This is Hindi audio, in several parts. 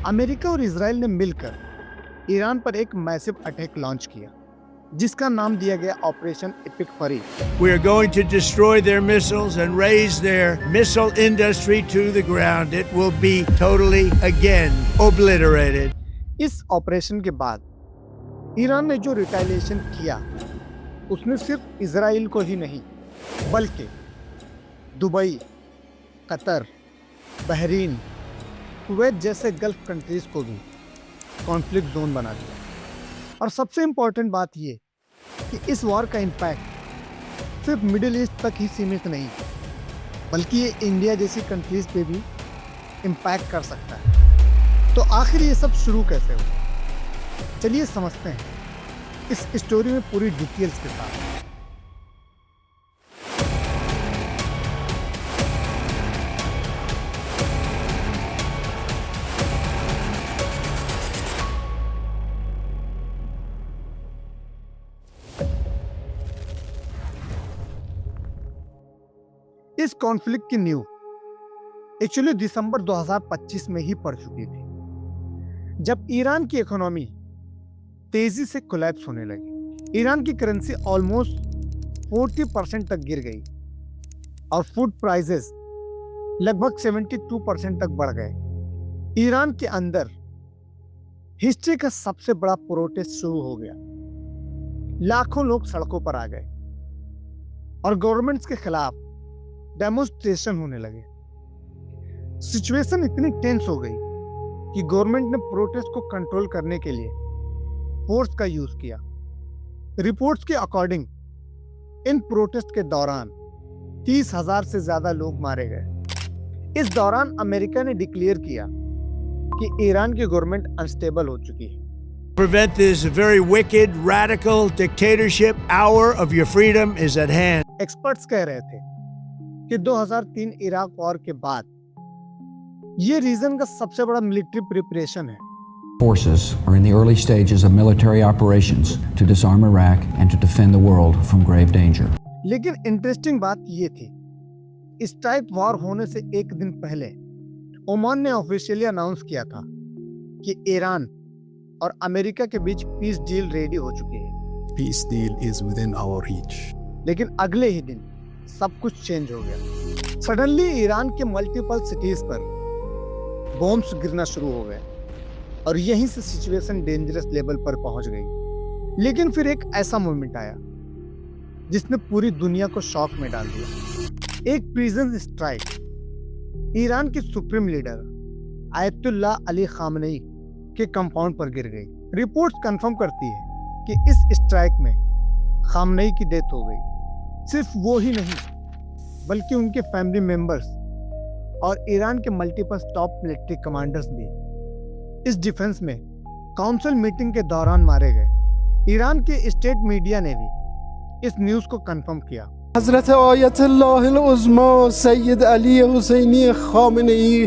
अमेरिका और इजराइल ने मिलकर ईरान पर एक मैसिव अटैक लॉन्च किया जिसका नाम दिया गया ऑपरेशन एपिक फरी। We are going to destroy their missiles and raise their missile industry to the ground. It will be totally again obliterated. इस ऑपरेशन के बाद ईरान ने जो रिटेलिएशन किया उसने सिर्फ इजराइल को ही नहीं बल्कि दुबई, कतर, बहरीन, कुवैत जैसे गल्फ कंट्रीज को भी कॉन्फ्लिक्ट जोन बना दिया। और सबसे इम्पोर्टेंट बात ये कि इस वॉर का इम्पैक्ट सिर्फ मिडिल ईस्ट तक ही सीमित नहीं बल्कि ये इंडिया जैसी कंट्रीज पे भी इम्पैक्ट कर सकता है। तो आखिर ये सब शुरू कैसे हुआ, चलिए समझते हैं इस स्टोरी में पूरी डिटेल्स के साथ। इस कॉन्फ्लिक्ट की न्यू एक्चुअली दिसंबर 2025 में ही पड़ चुकी थी जब ईरान की इकोनॉमी तेजी से कोलैप्स होने लगी। ईरान की करेंसी ऑलमोस्ट 40% तक गिर गई और फूड प्राइसेस लगभग 72% तक बढ़ गए। ईरान के अंदर हिस्ट्री का सबसे बड़ा प्रोटेस्ट शुरू हो गया। लाखों लोग सड़कों पर आ गए और गवर्नमेंट्स के खिलाफ डेमोन्स्ट्रेशन होने लगे। सिचुएशन इतनी टेंस हो गई कि गवर्नमेंट ने प्रोटेस्ट को कंट्रोल करने के लिए फोर्स का यूज किया। रिपोर्ट्स के अकॉर्डिंग इन प्रोटेस्ट के दौरान 30,000 से ज्यादा लोग मारे गए। इस दौरान अमेरिका ने डिक्लेयर किया कि ईरान की गवर्नमेंट अनस्टेबल हो चुकी है। Prevent this very wicked, radical dictatorship. Hour of your freedom is at hand. Experts कह रहे थे कि 2003 इराक वॉर के बाद ये रीजन का सबसे बड़ा मिलिट्री प्रिपरेशन है। Forces are in the early stages of military operations to disarm Iraq and to defend the world from grave danger. लेकिन इंटरेस्टिंग बात ये थी, स्ट्राइक वॉर होने से एक दिन पहले ओमान ने ऑफिशियली अनाउंस किया था कि ईरान और अमेरिका के बीच पीस डील रेडी हो चुकी है। Peace deal is within our reach. लेकिन अगले ही दिन सब कुछ चेंज हो गया। सडनली ईरान के मल्टीपल सिटीज पर बॉम्ब्स गिरना शुरू हो गए और यहीं से सिचुएशन डेंजरस लेवल पर पहुंच गई। लेकिन फिर एक ऐसा मोमेंट आया जिसने पूरी दुनिया को शॉक में डाल दिया। एक प्रिजन स्ट्राइक ईरान के supreme leader Ayatollah Ali Khamenei के कंपाउंड पर गिर गई। रिपोर्ट्स कंफर्म करती है कि इस स्ट्राइक में खामनेई की डेथ हो गई। सिर्फ वो ही नहीं बल्कि उनके फैमिली मेंबर्स और ईरान के मल्टीपल टॉप मिलिट्री कमांडर्स भी इस डिफेंस में काउंसिल मीटिंग के दौरान मारे गए। ईरान के स्टेट मीडिया ने भी इस न्यूज को कंफर्म किया। हजरत आयतुल्लाह उज़्मा सैयद अली हुसैनी खामेनेई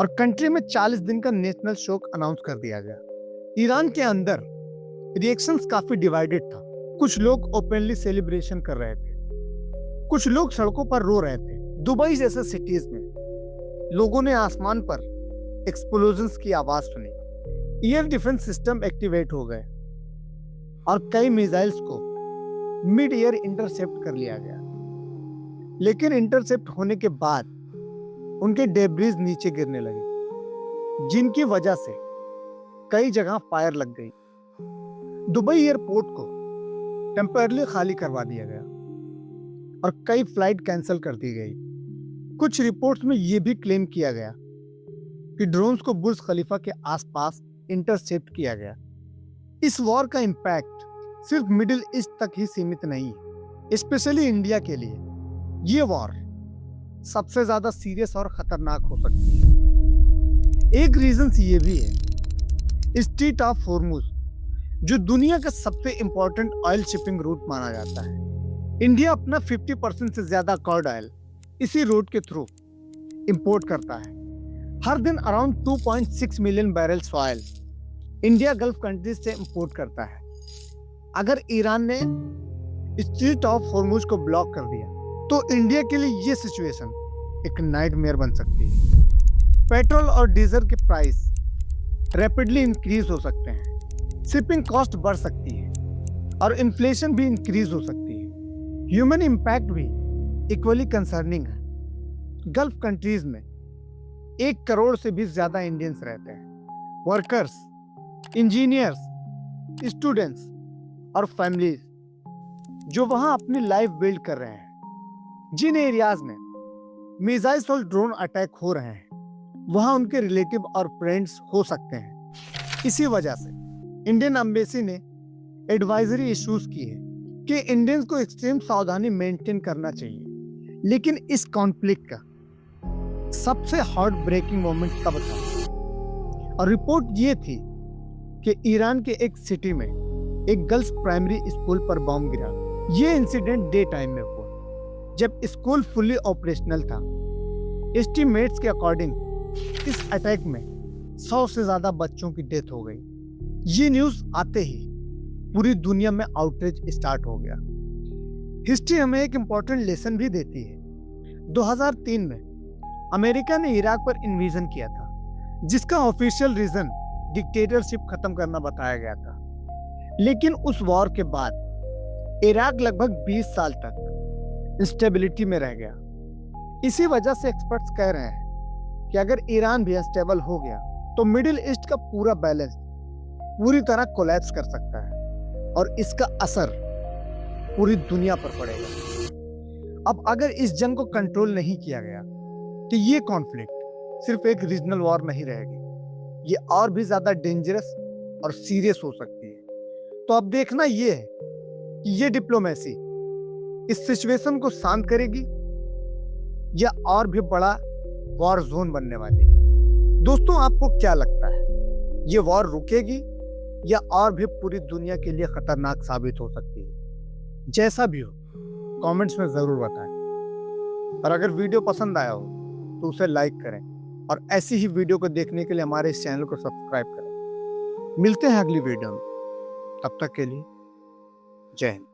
और कंट्री में 40 दिन का नेशनल शोक अनाउंस कर दिया गया। ईरान के अंदर रिएक्शंस काफी डिवाइडेड था। कुछ लोग ओपनली सेलिब्रेशन कर रहे थे, कुछ लोग सड़कों पर रो रहे थे। दुबई जैसे सिटीज में लोगों ने आसमान पर एक्सप्लोजन्स की आवाज सुनी। एयर डिफेंस सिस्टम एक्टिवेट हो गए और कई मिसाइल्स को मिड एयर इंटरसेप्ट कर लिया गया। लेकिन इंटरसेप्ट होने के बाद उनके डेब्रीज नीचे गिरने लगे जिनकी वजह से कई जगह फायर लग गई। दुबई एयरपोर्ट को टेम्परली खाली करवा दिया गया और कई फ्लाइट कैंसिल कर दी गई। कुछ रिपोर्ट्स में यह भी क्लेम किया गया कि ड्रोन्स को बुर्ज खलीफा के आसपास इंटरसेप्ट किया गया। इस वॉर का इम्पैक्ट सिर्फ मिडिल ईस्ट तक ही सीमित नहीं है। स्पेशली इंडिया के लिए ये वॉर सबसे ज्यादा सीरियस और खतरनाक हो सकती है। एक रीजन ये भी है, स्ट्रेट ऑफ हॉर्मुज जो दुनिया का सबसे इंपॉर्टेंट ऑयल शिपिंग रूट माना जाता है। इंडिया अपना 50% से ज्यादा क्रूड ऑयल इसी रूट के थ्रू इंपोर्ट करता है। हर दिन around 2.6 million barrels oil India gulf countries से इंपोर्ट करता है। अगर ईरान ने स्ट्रीट ऑफ हॉर्मुज को ब्लॉक कर दिया, तो इंडिया के लिए ये सिचुएशन एक नाइटमेयर बन सकती है। पेट्रोल और डीजल के प्राइस रैपिडली इंक्रीज हो सकते हैं, शिपिंग कॉस्ट बढ़ सकती है और इन्फ्लेशन भी इंक्रीज हो सकती है। ह्यूमन इम्पैक्ट भी इक्वली कंसर्निंग है। गल्फ कंट्रीज में 1 करोड़ से भी ज्यादा इंडियंस रहते हैं। वर्कर्स, इंजीनियर्स, स्टूडेंट्स और फैमिलीज जो वहां अपनी लाइफ बिल्ड कर रहे हैं। जिन एरियाज में मिसाइल्स और ड्रोन अटैक हो रहे हैं, वहां उनके रिलेटिव और फ्रेंड्स हो सकते हैं। इसी वजह से इंडियन एम्बेसी ने एडवाइजरी इश्यूज की है कि इंडियंस को एक्सट्रीम सावधानी मेंटेन करना चाहिए। लेकिन इस कॉन्फ्लिक्ट का सबसे हार्ट ब्रेकिंग मोमेंट तब था, और रिपोर्ट ये थी कि ईरान के एक सिटी में एक गर्ल्स प्राइमरी स्कूल पर बॉम्ब गिरा। ये इंसिडेंट डे टाइम में हुआ, जब स्कूल फुली ऑपरेशनल था। एस्टिमेट्स के अकॉर्डिंग इस अटैक में 100 से ज्यादा बच्चों की डेथ हो गई। ये न्यूज आते ही पूरी दुनिया में आउटरीच स्टार्ट हो गया। हिस्ट्री हमें एक इंपॉर्टेंट लेसन भी देती है। 2003 में अमेरिका ने इराक पर इन्वेजन किया था, जिसका ऑफिशियल रीजन डिक्टेटरशिप खत्म करना बताया गया था। लेकिन उस वॉर के बाद इराक लगभग 20 साल तक इंस्टेबिलिटी में रह गया। इसी वजह से एक्सपर्ट्स कह रहे हैं कि अगर ईरान भी अनस्टेबल हो गया तो मिडिल ईस्ट का पूरा बैलेंस पूरी तरह कोलैप्स कर सकता है और इसका असर पूरी दुनिया पर पड़ेगा। अब अगर इस जंग को कंट्रोल नहीं किया गया तो ये कॉन्फ्लिक्ट सिर्फ एक रीजनल वॉर नहीं रहेगी, ये और भी ज्यादा डेंजरस और सीरियस हो सकती है। तो अब देखना ये है कि ये डिप्लोमेसी इस सिचुएशन को शांत करेगी या और भी बड़ा वॉर जोन बनने वाली है। दोस्तों, आपको क्या लगता है, ये वॉर रुकेगी या और भी पूरी दुनिया के लिए खतरनाक साबित हो सकती है? जैसा भी हो कमेंट्स में जरूर बताएं, और अगर वीडियो पसंद आया हो तो उसे लाइक करें और ऐसी ही वीडियो को देखने के लिए हमारे इस चैनल को सब्सक्राइब करें। मिलते हैं अगली वीडियो में, तब तक के लिए जय हिंद।